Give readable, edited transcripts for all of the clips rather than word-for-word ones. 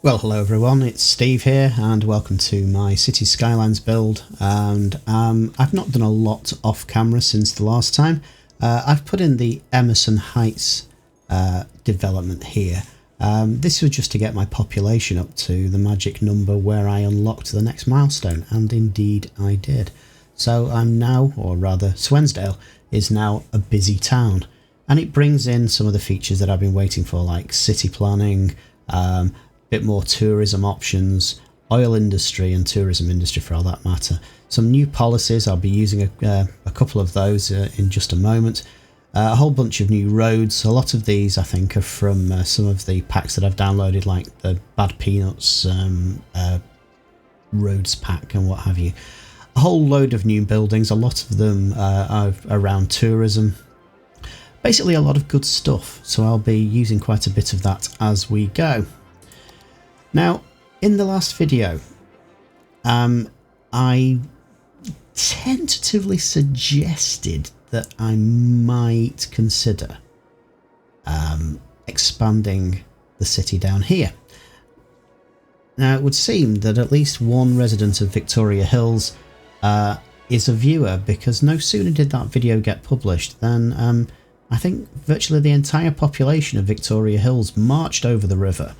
Well, hello everyone, it's Steve here and welcome to my City Skylines build, and I've not done a lot off camera since the last time. I've put in the Emerson Heights development here. This was just to get my population up to the magic number where I unlocked the next milestone, and indeed I did. So I'm now, or rather Swensdale, is now a busy town, and it brings in some of the features that I've been waiting for, like city planning, bit more tourism options, oil industry and tourism industry for all that matter. Some new policies, I'll be using a couple of those in just a moment. A whole bunch of new roads. A lot of these I think are from some of the packs that I've downloaded, like the Bad Peanuts roads pack and what have you. A whole load of new buildings, a lot of them are around tourism. Basically a lot of good stuff, so I'll be using quite a bit of that as we go. Now, in the last video, I tentatively suggested that I might consider expanding the city down here. Now, it would seem that at least one resident of Victoria Hills is a viewer, because no sooner did that video get published than I think virtually the entire population of Victoria Hills marched over the river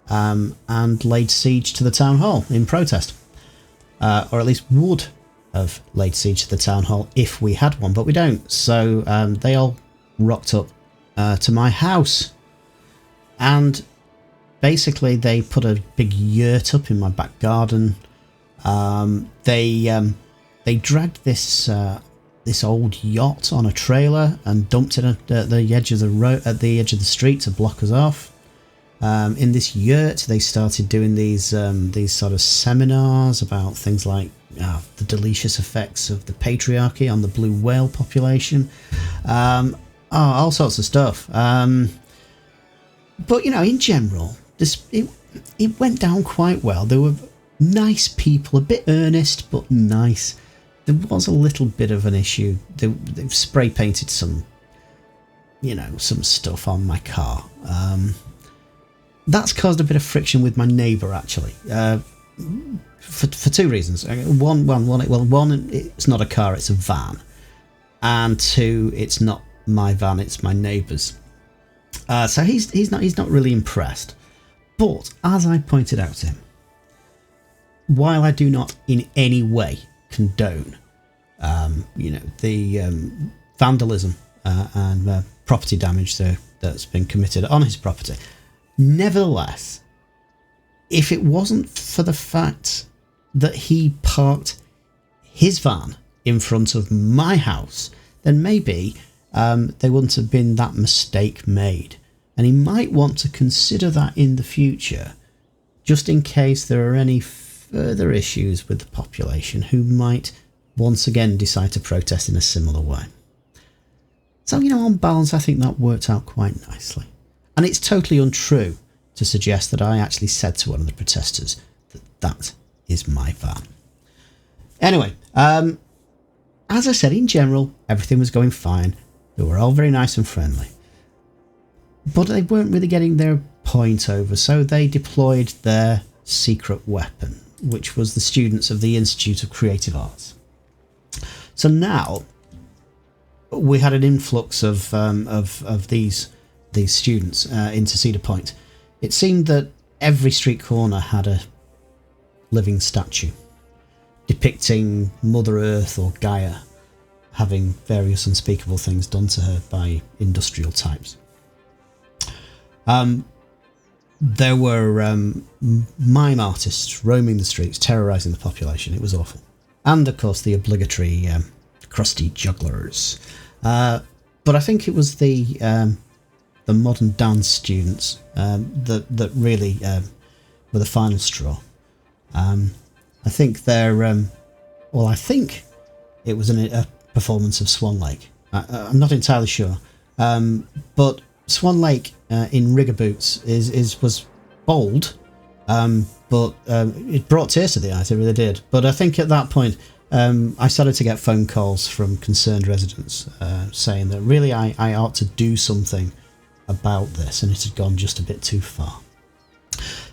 and laid siege to the town hall in protest, or at least would have laid siege to the town hall if we had one, but we don't. So they all rocked up to my house, and basically they put a big yurt up in my back garden. They dragged this old yacht on a trailer and dumped it at the edge of the road, at the edge of the street, to block us off. In this yurt, they started doing these sort of seminars about things like the delicious effects of the patriarchy on the blue whale population, all sorts of stuff. But you know, in general, it went down quite well. There were nice people, a bit earnest but nice. There was a little bit of an issue. They've spray painted some stuff on my car. That's caused a bit of friction with my neighbour, actually, for two reasons. One, it's not a car, it's a van, and two, it's not my van, it's my neighbour's. So he's not really impressed. But as I pointed out to him, while I do not in any way condone, the vandalism and property damage that's been committed on his property. Nevertheless, if it wasn't for the fact that he parked his van in front of my house, then maybe there wouldn't have been that mistake made. And he might want to consider that in the future, just in case there are any further issues with the population who might once again decide to protest in a similar way. So, on balance, I think that worked out quite nicely. And it's totally untrue to suggest that I actually said to one of the protesters that is my van. Anyway, as I said, in general, everything was going fine. They were all very nice and friendly. But they weren't really getting their point over, so they deployed their secret weapon, which was the students of the Institute of Creative Arts. So now we had an influx of these students into Cedar Point. It seemed that every street corner had a living statue depicting Mother Earth or Gaia having various unspeakable things done to her by industrial types. There were mime artists roaming the streets, terrorising the population. It was awful. And of course the obligatory crusty jugglers. But I think it was the modern dance students that really were the final straw. I think I think it was a performance of Swan Lake. I'm not entirely sure, but Swan Lake in rigger boots was bold, but it brought tears to the eyes. It really did. But I think at that point, I started to get phone calls from concerned residents saying that really I ought to do something about this, and it had gone just a bit too far.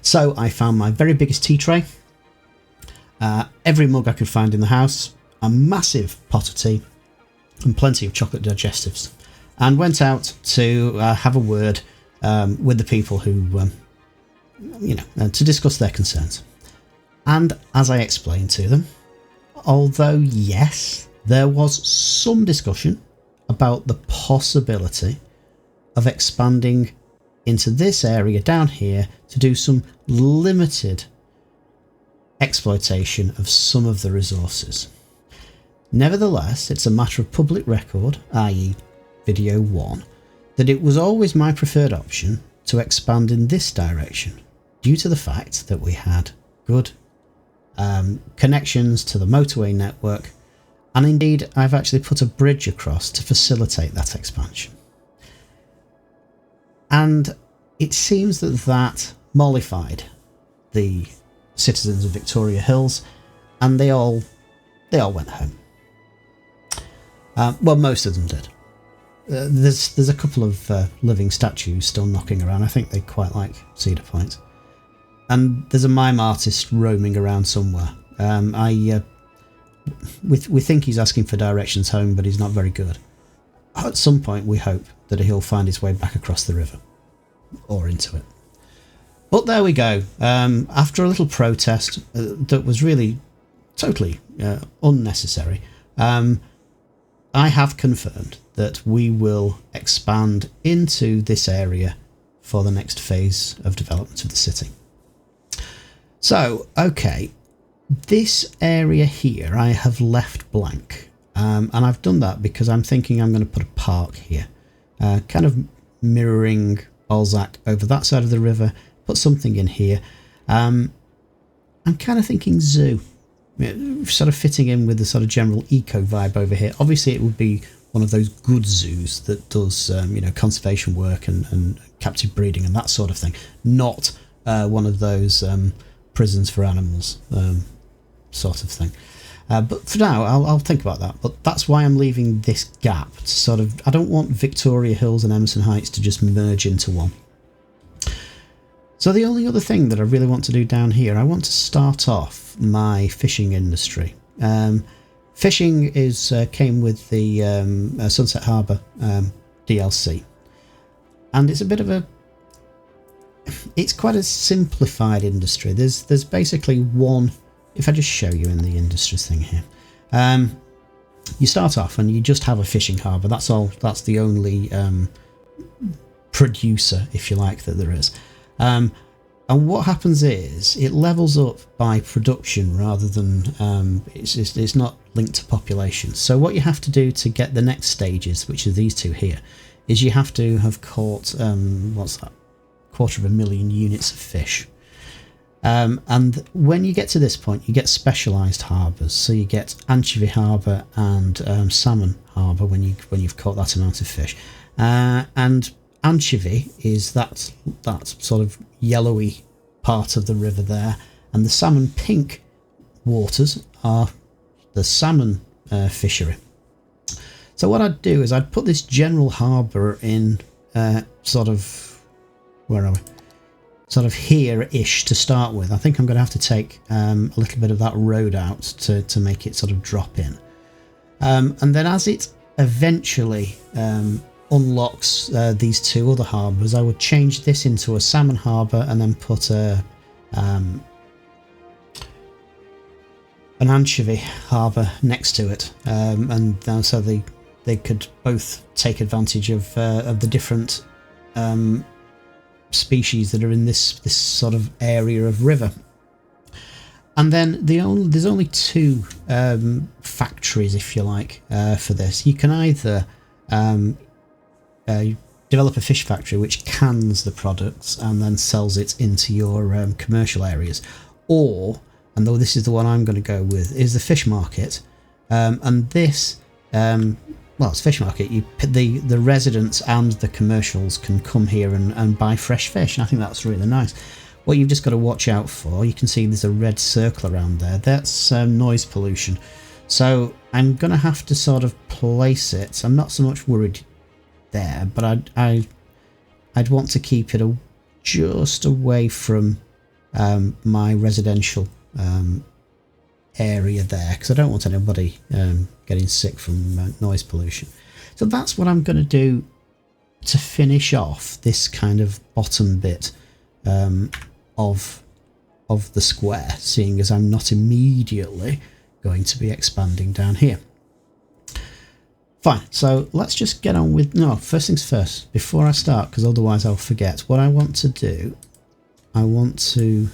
So I found my very biggest tea tray, every mug I could find in the house, a massive pot of tea, and plenty of chocolate digestives, and went out to have a word with the people who, to discuss their concerns. And as I explained to them, although yes, there was some discussion about the possibility of expanding into this area down here to do some limited exploitation of some of the resources. Nevertheless, it's a matter of public record, i.e. video 1, that it was always my preferred option to expand in this direction, due to the fact that we had good connections to the motorway network, and indeed I've actually put a bridge across to facilitate that expansion. And it seems that mollified the citizens of Victoria Hills, and they all went home. Well, most of them did. There's a couple of living statues still knocking around. I think they quite like Cedar Point. And there's a mime artist roaming around somewhere. We think he's asking for directions home, but he's not very good. At some point, we hope that he'll find his way back across the river, or into it. But there we go. After a little protest that was really totally unnecessary, I have confirmed that we will expand into this area for the next phase of development of the city. So, okay, this area here I have left blank, and I've done that because I'm thinking I'm going to put a park here, kind of mirroring Balzac over that side of the river, put something in here. I'm kind of thinking zoo, sort of fitting in with the sort of general eco vibe over here. Obviously it would be one of those good zoos that does conservation work and captive breeding and that sort of thing, not one of those prisons for animals sort of thing. But for now, I'll think about that. But that's why I'm leaving this gap to sort of... I don't want Victoria Hills and Emerson Heights to just merge into one. So the only other thing that I really want to do down here, I want to start off my fishing industry. Fishing came with the Sunset Harbour DLC. And it's a bit of a... It's quite a simplified industry. There's basically one... If I just show you in the industries thing here, you start off and you just have a fishing harbour. That's all. That's the only producer, if you like, that there is. And what happens is it levels up by production rather than it's not linked to population. So what you have to do to get the next stages, which are these two here, is you have to have caught what's that? 250,000 units of fish. And when you get to this point, you get specialised harbours. So you get Anchovy Harbour and Salmon Harbour when you've caught that amount of fish. And Anchovy is that sort of yellowy part of the river there, and the salmon pink waters are the salmon fishery. So what I'd do is I'd put this general harbour in sort of... Where are we? Sort of here-ish to start with. I think I'm going to have to take a little bit of that road out to make it sort of drop in. And then as it eventually unlocks these two other harbours, I would change this into a salmon harbour and then put an anchovy harbour next to it. And so they could both take advantage of the different species that are in this sort of area of river. And then there's only two factories, if you like, for this. You can either develop a fish factory which cans the products and then sells it into your commercial areas, or, and though this is the one I'm going to go with, is the fish market. And this well, it's fish market. The residents and the commercials can come here and buy fresh fish, and I think that's really nice. What you've just got to watch out for, you can see there's a red circle around there. That's noise pollution. So I'm going to have to sort of place it. I'm not so much worried there, but I'd want to keep it just away from my residential area there, because I don't want anybody getting sick from noise pollution. So that's what I'm going to do to finish off this kind of bottom bit of the square, seeing as I'm not immediately going to be expanding down here. Fine, so let's just get on with... No, first things first, before I start, because otherwise I'll forget. What I want to do, I want to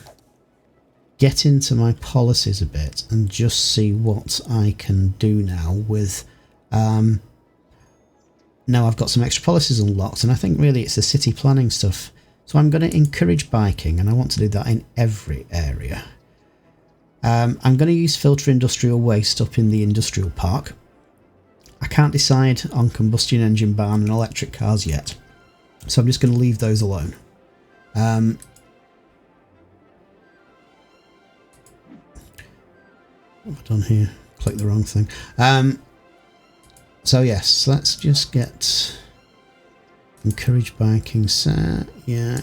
get into my policies a bit and just see what I can do now with... now I've got some extra policies unlocked, and I think really it's the city planning stuff. So I'm going to encourage biking, and I want to do that in every area. I'm going to use filter industrial waste up in the industrial park. I can't decide on combustion engine ban and electric cars yet, so I'm just going to leave those alone. What have I done here? Click the wrong thing. So yes, let's just get encourage biking set. Yeah.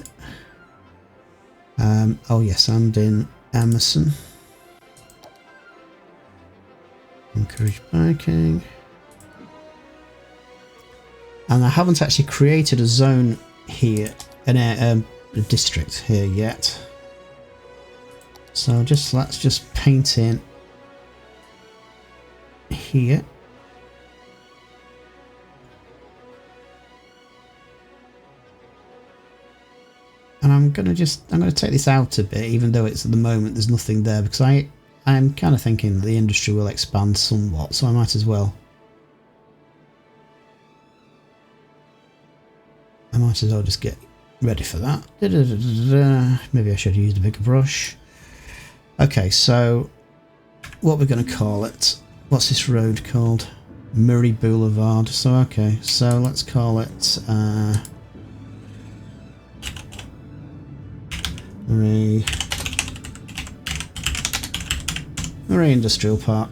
Oh yes, and in Emerson. Encourage biking. And I haven't actually created a zone here, a district here yet. So let's just paint in here. And I'm going to take this out a bit, even though it's at the moment there's nothing there, because I'm kind of thinking the industry will expand somewhat, so I might as well. Just get ready for that. Maybe I should have used a bigger brush. Okay, so what we're going to call it? What's this road called? Murray Boulevard. So okay, so let's call it Murray Industrial Park.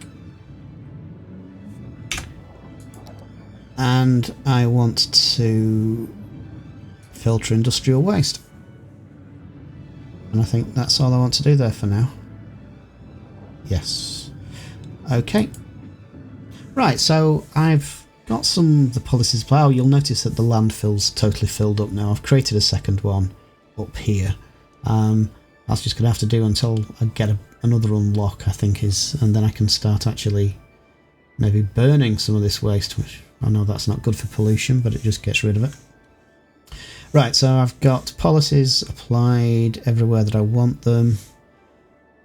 And I want to filter industrial waste. And I think that's all I want to do there for now. Yes. Okay. Right, so I've got some of the policies. Oh, you'll notice that the landfill's totally filled up now. I've created a second one up here. That's just going to have to do until I get another unlock, I think, and then I can start actually maybe burning some of this waste, which I know that's not good for pollution, but it just gets rid of it. Right, so I've got policies applied everywhere that I want them.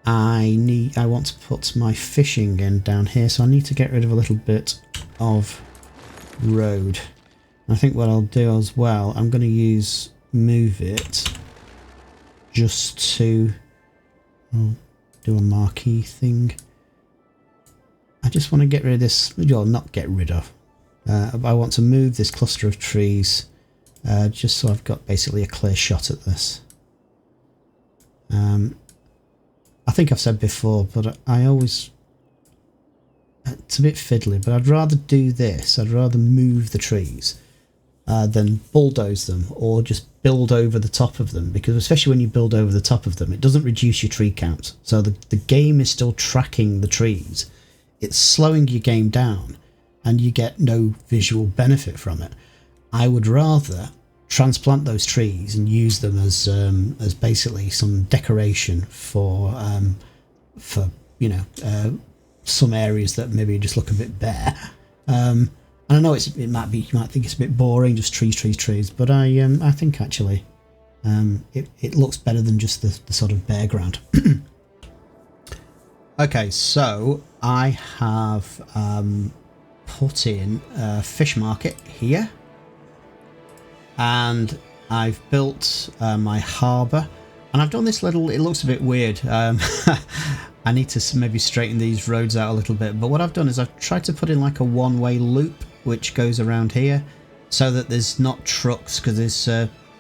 I want to put my fishing in down here, so I need to get rid of a little bit of road. And I think what I'll do as well, I'm going to move it just to do a marquee thing. I just want to get rid of this, well, not get rid of. I want to move this cluster of trees just so I've got basically a clear shot at this. I think I've said before, but I always... It's a bit fiddly, but I'd rather do this. I'd rather move the trees than bulldoze them or just build over the top of them, because especially when you build over the top of them, it doesn't reduce your tree count. So the game is still tracking the trees. It's slowing your game down and you get no visual benefit from it. I would rather transplant those trees and use them as basically some decoration for you know, some areas that maybe just look a bit bare. And I know you might think it's a bit boring, just trees, but I think actually it looks better than just the sort of bare ground. Okay, so I have put in a fish market here, and I've built my harbour, and I've done this little, it looks a bit weird. I need to maybe straighten these roads out a little bit, but what I've done is I've tried to put in like a one-way loop which goes around here so that there's not trucks, because there's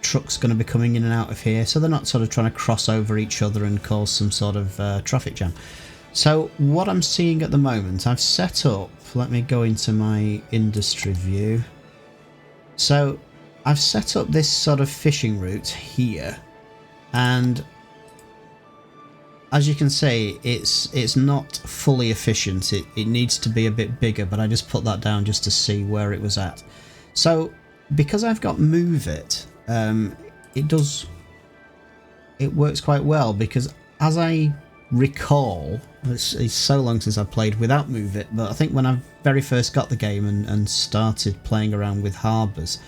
trucks going to be coming in and out of here, so they're not sort of trying to cross over each other and cause some sort of traffic jam. So what I'm seeing at the moment, I've set up, let me go into my industry view. So I've set up this sort of fishing route here, and as you can see, it's not fully efficient. It needs to be a bit bigger, but I just put that down just to see where it was at. So because I've got Move It, it works quite well, because as I recall, it's so long since I've played without Move It, but I think when I very first got the game and started playing around with Harbours,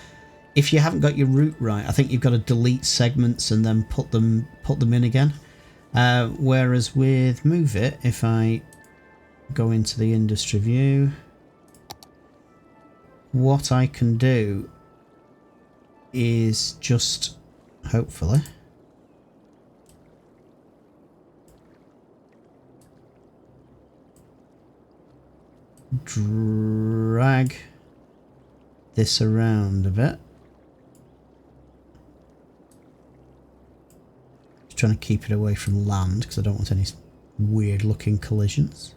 if you haven't got your route right, I think you've got to delete segments and then put them in again. Whereas with Move It, if I go into the industry view, what I can do is just, hopefully, drag this around a bit. Just trying to keep it away from land because I don't want any weird looking collisions.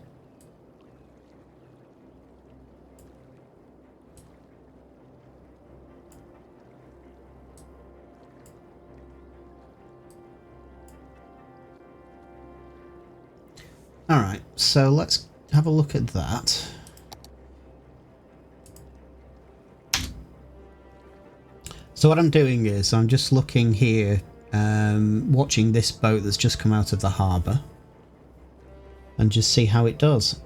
Alright, so let's have a look at that. So what I'm doing is I'm just looking here, watching this boat that's just come out of the harbour, and just see how it does.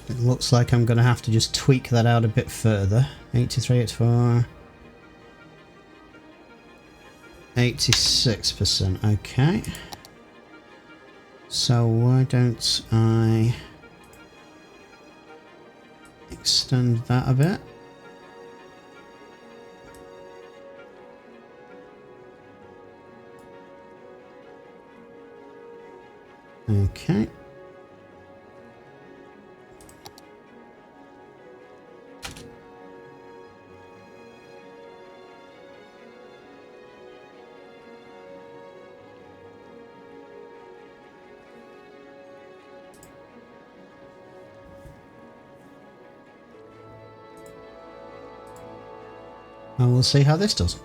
It looks like I'm going to have to just tweak that out a bit further. 83, 84, 86%. Okay. So why don't I extend that a bit? Okay. And we'll see how this does.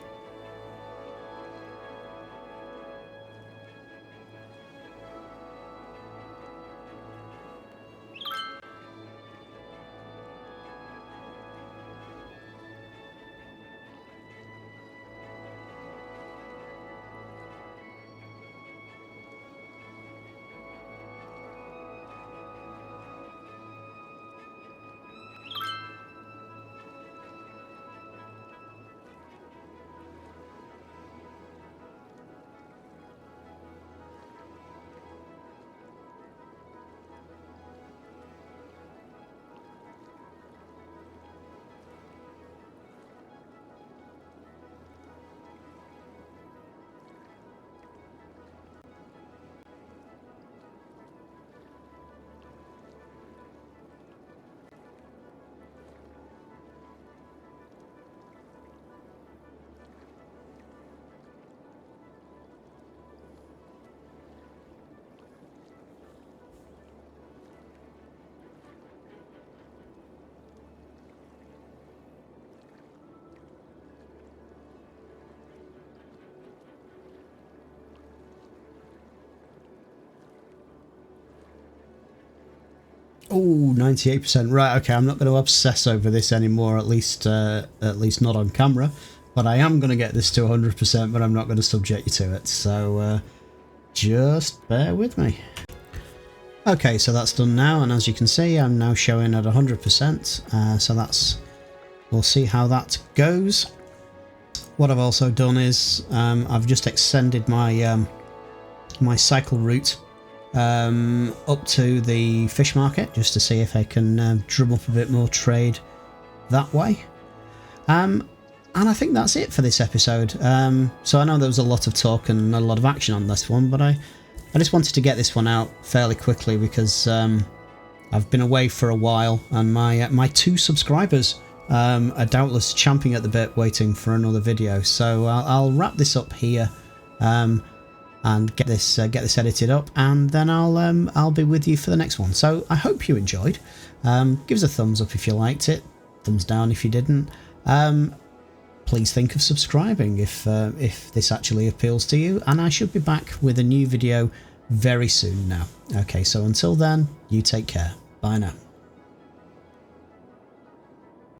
Oh, 98%. Right, okay, I'm not going to obsess over this anymore, at least not on camera. But I am going to get this to 100%, but I'm not going to subject you to it. So, just bear with me. Okay, so that's done now, and as you can see, I'm now showing at 100%. So that's, we'll see how that goes. What I've also done is I've just extended my my cycle route up to the fish market, just to see if I can drum up a bit more trade that way. And I think that's it for this episode. So I know there was a lot of talk and a lot of action on this one, but I just wanted to get this one out fairly quickly because I've been away for a while, and my 2 subscribers are doubtless champing at the bit waiting for another video. So I'll wrap this up here and get this edited up, and then I'll be with you for the next one. So I hope you enjoyed. Give us a thumbs up if you liked it, thumbs down if you didn't. Please think of subscribing if this actually appeals to you, and I should be back with a new video very soon now. Okay, so until then, you take care. Bye now.